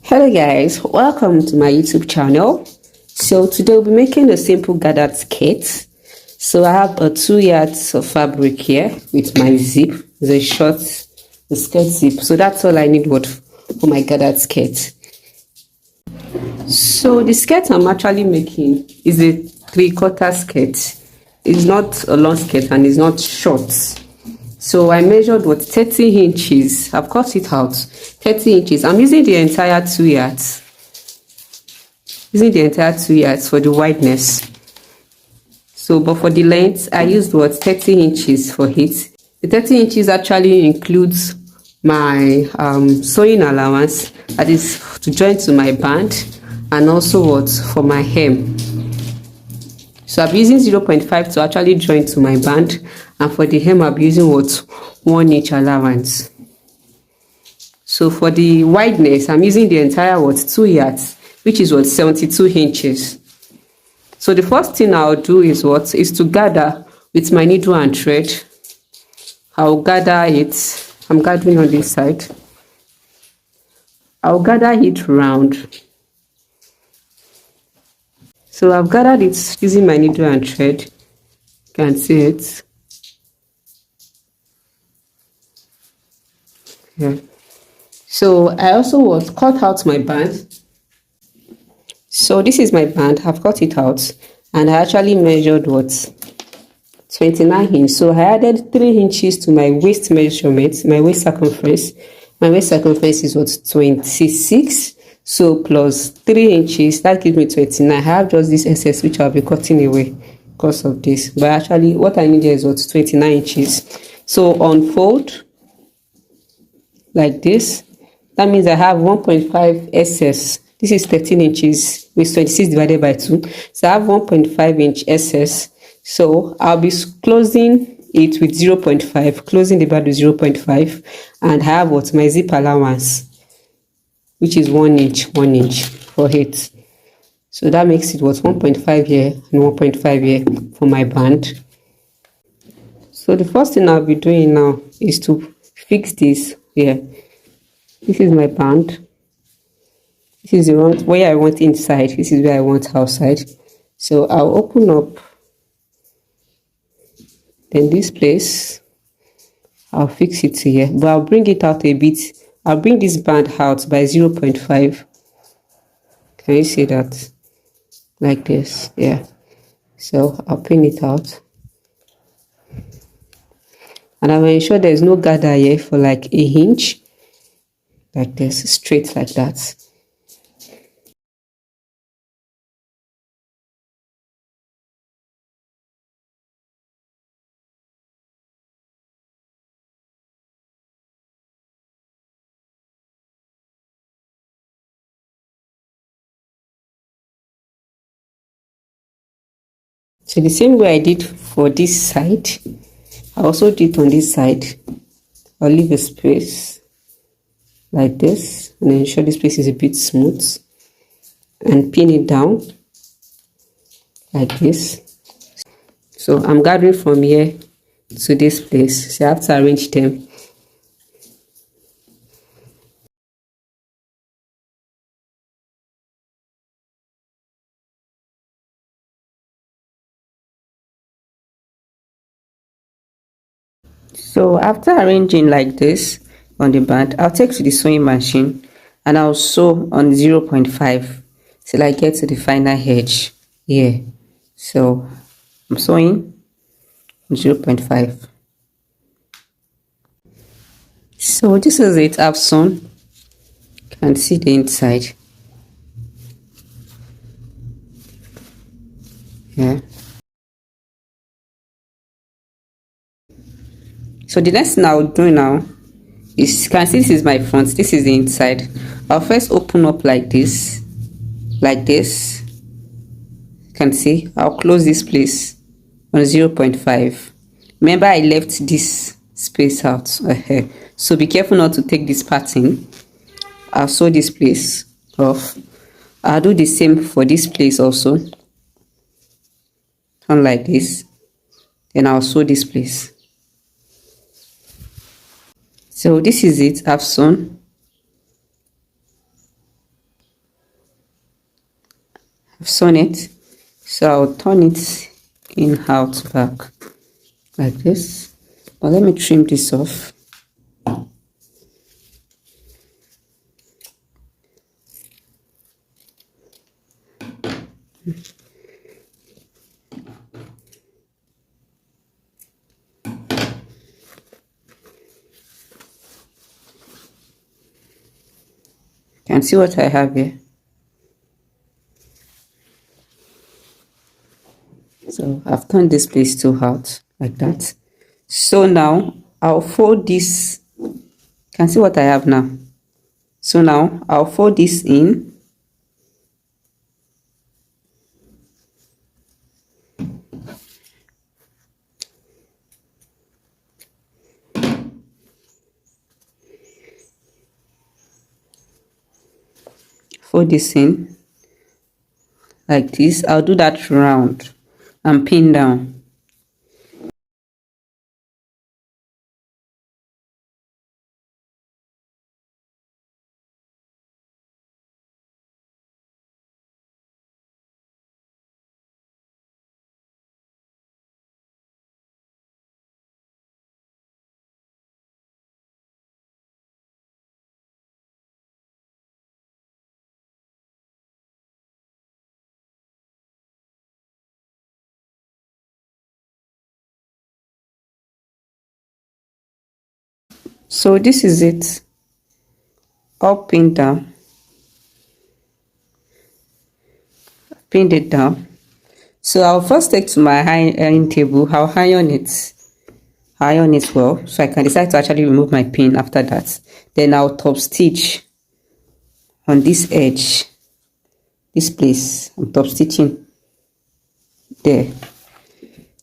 Hello guys, welcome to my YouTube channel. So today we'll be making a simple gathered skirt. So I have a 2 yards of fabric here with my zip, the skirt zip. So that's all I need for my gathered skirt. So the skirt I'm actually making is a 3/4 skirt. It's not a long skirt and it's not short. So I measured 30 inches. I've cut it out 30 inches. I'm using the entire 2 yards. Using the entire 2 yards for the wideness. So, but for the length, I used 30 inches for it. The 30 inches actually includes my sewing allowance, that is to join to my band, and also for my hem. So I'm using 0.5 to actually join to my band, and for the hem I'm using 1 inch allowance. So for the wideness I'm using the entire 2 yards, which is 72 inches. So the first thing I'll do is to gather with my needle and thread. I'll gather it. I'm gathering on this side. I'll gather it round. So I've gathered it using my needle and thread. You can see it. Yeah. So I also cut out my band. So this is my band. I've cut it out and I actually measured 29 inches. So I added 3 inches to my waist measurement, my waist circumference. My waist circumference is 26. So plus 3 inches, that gives me 29. I have just this excess which I'll be cutting away because of this. But actually what I need here is 29 inches. So unfold like this. That means I have 1.5 excess. This is 13 inches with 26 divided by 2. So I have 1.5 inch excess. So I'll be closing it with 0.5, closing the band with 0.5, and I have my zip allowance, which is 1 inch for it. So that makes it 1.5 here and 1.5 here for my band. So the first thing I'll be doing now is to fix this here. This is my band. This is the one where I want inside. This is where I want outside. So I'll open up. Then this place, I'll fix it here. But I'll bring it out a bit. I'll bring this band out by 0.5. Can you see that? Like this. Yeah. So I'll pin it out. And I will ensure there's no gather here for like 1 inch. Like this. Straight like that. So the same way I did for this side, I also did on this side. I'll leave a space like this and ensure this place is a bit smooth and pin it down like this. So I'm gathering from here to this place, so I have to arrange them. So after arranging like this on the band, I'll take to the sewing machine and I'll sew on 0.5 till I get to the final edge here. So I'm sewing 0.5. So this is it. I've sewn. You can see the inside. Yeah. So the next thing I'll do now is, you can see this is my front, this is the inside. I'll first open up like this. You can see I'll close this place on 0.5. Remember I left this space out. So be careful not to take this pattern. I'll sew this place off. I'll do the same for this place also. Turn like this. Then I'll sew this place. So this is it. I've sewn. I've sewn it, so I'll turn it in out back like this. But let me trim this off. Can see what I have here. So I've turned this place to out like that. So now I'll fold this. Can see what I have now. So now I'll fold this in. Fold this in like this. I'll do that round and pin down. So this is it, all pinned down. Pinned it down. So I'll first take to my ironing table. I'll iron it well, so I can decide to actually remove my pin after that. Then I'll top stitch on this edge, this place. I'm top stitching there,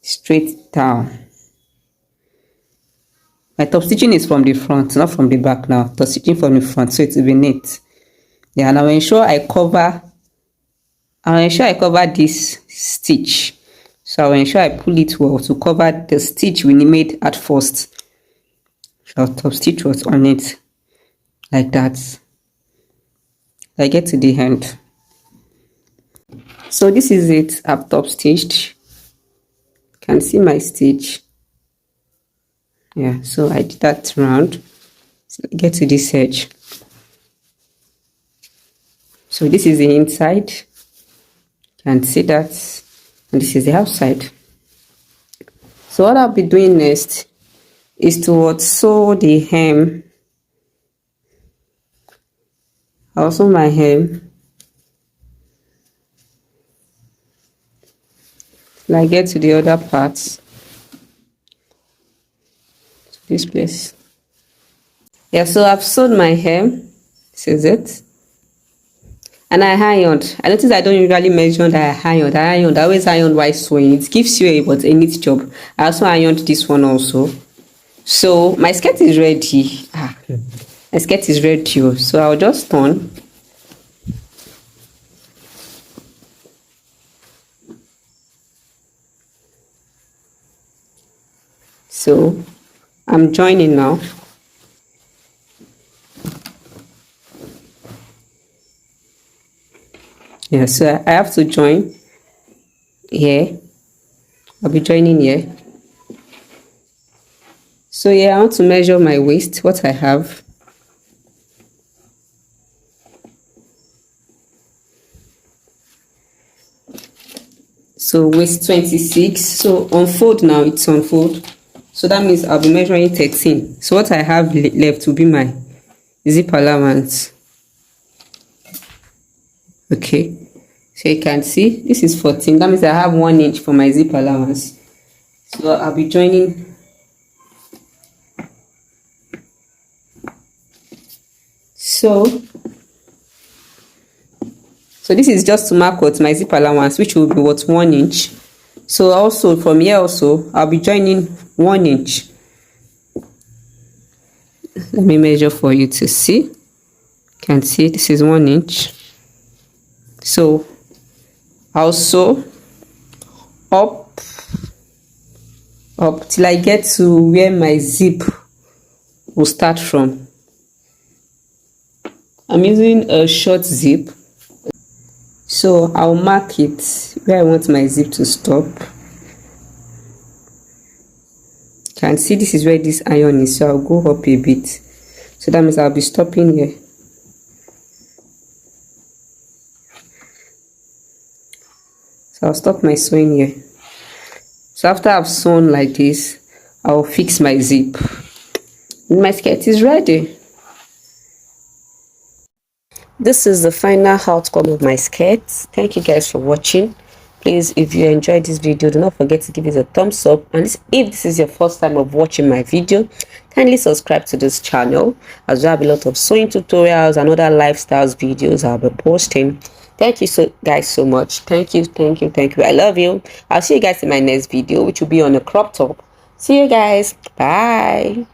straight down. My top stitching is from the front, not from the back now. Top stitching from the front, so it will be neat. Yeah, and I'll ensure I cover this stitch. So I'll ensure I pull it well to cover the stitch we made at first. So top stitch was on it like that. I get to the end. So this is it. I've top stitched. You can see my stitch. Yeah, so I did that round. So get to this edge. So this is the inside. You can see that. And this is the outside. So what I'll be doing next is to sew the hem. I'll sew my hem. Till I get to the other parts. This place. Yeah, so I've sewed my hem. This is it. And I ironed. I noticed I don't usually mention that I ironed. I always iron while sewing. It gives you a neat job. I also ironed this one also. So my skirt is ready. My skirt is ready. So I'll just turn. So I'm joining now. Yeah, so I have to join here. I'll be joining here. So yeah, I want to measure my waist, what I have. So waist 26. So unfold now, it's unfold. So that means I'll be measuring 13. So what I have left will be my zip allowance. Okay, so you can see this is 14. That means I have 1 inch for my zip allowance. So I'll be joining. So this is just to mark out my zip allowance, which will be 1 inch. So also from here also I'll be joining 1 inch. Let me measure for you to see. You can see this is 1 inch. So I'll sew up till I get to where my zip will start from. I'm using a short zip. So I'll mark it where I want my zip to stop. You can see this is where this iron is, so I'll go up a bit. So that means I'll be stopping here. So I'll stop my sewing here. So after I've sewn like this, I'll fix my zip. And my skirt is ready. This is the final outcome of my skirt. Thank you guys for watching. Please, if you enjoyed this video, do not forget to give it a thumbs up. And if this is your first time of watching my video, kindly subscribe to this channel, as we have a lot of sewing tutorials and other lifestyles videos I'll be posting. Thank you guys so much. Thank you. I love you. I'll see you guys in my next video, which will be on a crop top. See you guys. Bye.